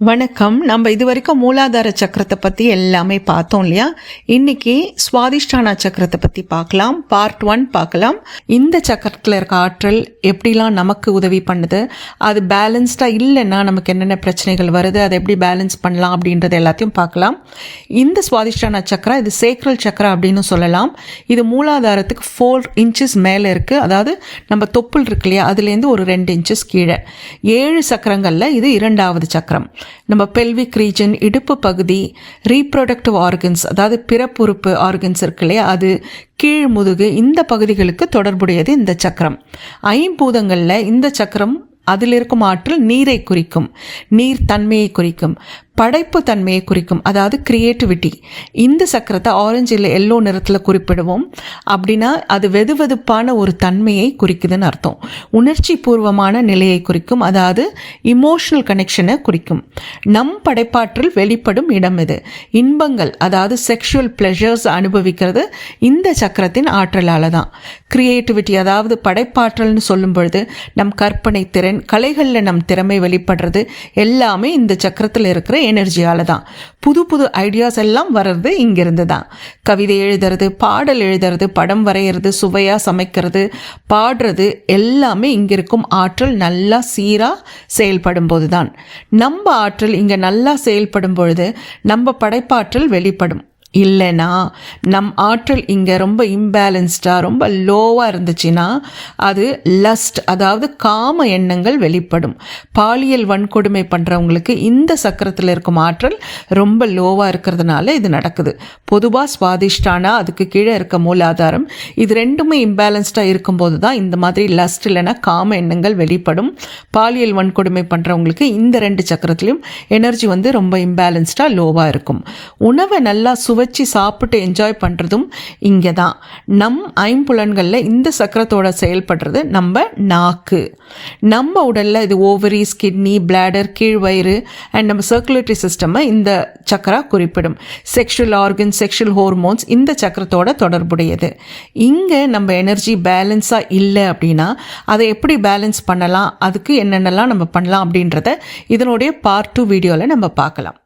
வணக்கம். நம்ம இதுவரைக்கும் மூலாதார சக்கரத்தை பற்றி எல்லாமே பார்த்தோம் இல்லையா? இன்னைக்கு சுவாதிஷ்டான சக்கரத்தை பற்றி பார்க்கலாம். பார்ட் 1 பார்க்கலாம். இந்த சக்கரத்தில் இருக்க ஆற்றல் எப்படிலாம் நமக்கு உதவி பண்ணுது, அது பேலன்ஸ்டாக இல்லைன்னா நமக்கு என்னென்ன பிரச்சனைகள் வருது, அதை எப்படி பேலன்ஸ் பண்ணலாம் அப்படின்றது எல்லாத்தையும் பார்க்கலாம். இந்த சுவாதிஷ்டான சக்கரம் இது சேக்ரல் சக்கரம் அப்படின்னு சொல்லலாம். இது மூலாதாரத்துக்கு 4 இன்ச்சஸ் மேலே இருக்குது. அதாவது நம்ம தொப்புள் இருக்கு இல்லையா, அதுலேருந்து ஒரு 2 இன்ச்சஸ் கீழே. 7 சக்கரங்களில் இது 2வது சக்கரம். நம்ம பெல்விக் ரீஜன், இடுப்பு பகுதி, ரீப்ரொடக்டிவ் ஆர்கன்ஸ், அதாவது பிறப்புறுப்பு ஆர்கன்ஸ் இருக்கு இல்லையா, அது கீழ் முதுகு, இந்த பகுதிகளுக்கு தொடர்புடையது இந்த சக்கரம். ஐம்பூதங்களில் இந்த சக்கரம் அதில் இருக்கும் ஆற்றல் நீரை குறிக்கும், நீர் தன்மையை குறிக்கும், படைப்பு தன்மையை குறிக்கும், அதாவது கிரியேட்டிவிட்டி. இந்த சக்கரத்தை ஆரஞ்சு இல்லை எல்லோ நிறத்தில் குறிப்பிடுவோம். அப்படின்னா அது வெதுவெதுப்பான ஒரு தன்மையை குறிக்குதுன்னு அர்த்தம். உணர்ச்சி பூர்வமான நிலையை குறிக்கும், அதாவது இமோஷனல் கனெக்ஷனை குறிக்கும். நம் படைப்பாற்றல் வெளிப்படும் இடம் இது. இன்பங்கள், அதாவது செக்ஷுவல் பிளஷர்ஸ் அனுபவிக்கிறது இந்த சக்கரத்தின் ஆற்றலால் தான். கிரியேட்டிவிட்டி, அதாவது படைப்பாற்றல்னு சொல்லும் பொழுது நம் கற்பனை திறன், கலைகளில் நம் திறமை வெளிப்படுறது எல்லாமே இந்த சக்கரத்தில் இருக்கிற எனர்ஜியால தான். புது புது ஐடியாஸ் எல்லாம் வர்றது இங்கிருந்து தான். கவிதை எழுதுறது, பாடல் எழுதுறது, படம் வரைகிறது, சுவையா சமைக்கிறது, பாடுறது எல்லாமே இங்க இருக்கும் ஆற்றல் நல்லா சீரா செயல்படும் போதுதான். நம்ம ஆற்றல் இங்க நல்லா செயல்படும் பொழுது நம்ம படைப்பாற்றல் வெளிப்படும். இல்லைனா நம் ஆற்றல் இங்கே ரொம்ப இம்பேலன்ஸ்டாக, ரொம்ப லோவாக இருந்துச்சுன்னா அது லஸ்ட், அதாவது காம எண்ணங்கள் வெளிப்படும். பாலியல் வன்கொடுமை பண்ணுறவங்களுக்கு இந்த சக்கரத்தில் இருக்கும் ஆற்றல் ரொம்ப லோவாக இருக்கிறதுனால இது நடக்குது. பொதுவாக சுவாதிஷ்டானா, அதுக்கு கீழே இருக்க மூலாதாரம், இது ரெண்டுமே இம்பேலன்ஸ்டாக இருக்கும்போது தான் இந்த மாதிரி லஸ்ட் இல்லைனா காம எண்ணங்கள் வெளிப்படும். பாலியல் வன்கொடுமை பண்ணுறவங்களுக்கு இந்த 2 சக்கரத்துலையும் எனர்ஜி ரொம்ப இம்பேலன்ஸ்டாக லோவாக இருக்கும். உணவை நல்லா வச்சு சாப்பிட்டு என்ஜாய் பண்ணுறதும் இங்கே தான். நம் ஐம்புலன்களில் இந்த சக்கரத்தோட செயல்படுறது நம்ம நாக்கு. நம்ம உடலில் இது ஓவரிஸ், கிட்னி, பிளாடர், கீழ்வயிறு அண்ட் நம்ம சர்க்குலேட்டரி சிஸ்டமை இந்த சக்கரா குறிப்பிடும். செக்ஷுவல் ஆர்கன்ஸ், செக்ஷுவல் ஹோர்மோன்ஸ் இந்த சக்கரத்தோட தொடர்புடையது. இங்கே நம்ம எனர்ஜி பேலன்ஸாக இல்லை அப்படின்னா அதை எப்படி பேலன்ஸ் பண்ணலாம், அதுக்கு என்னென்னலாம் நம்ம பண்ணலாம் அப்படின்றத இதனுடைய பார்ட் 2 வீடியோவில் நம்ம பார்க்கலாம்.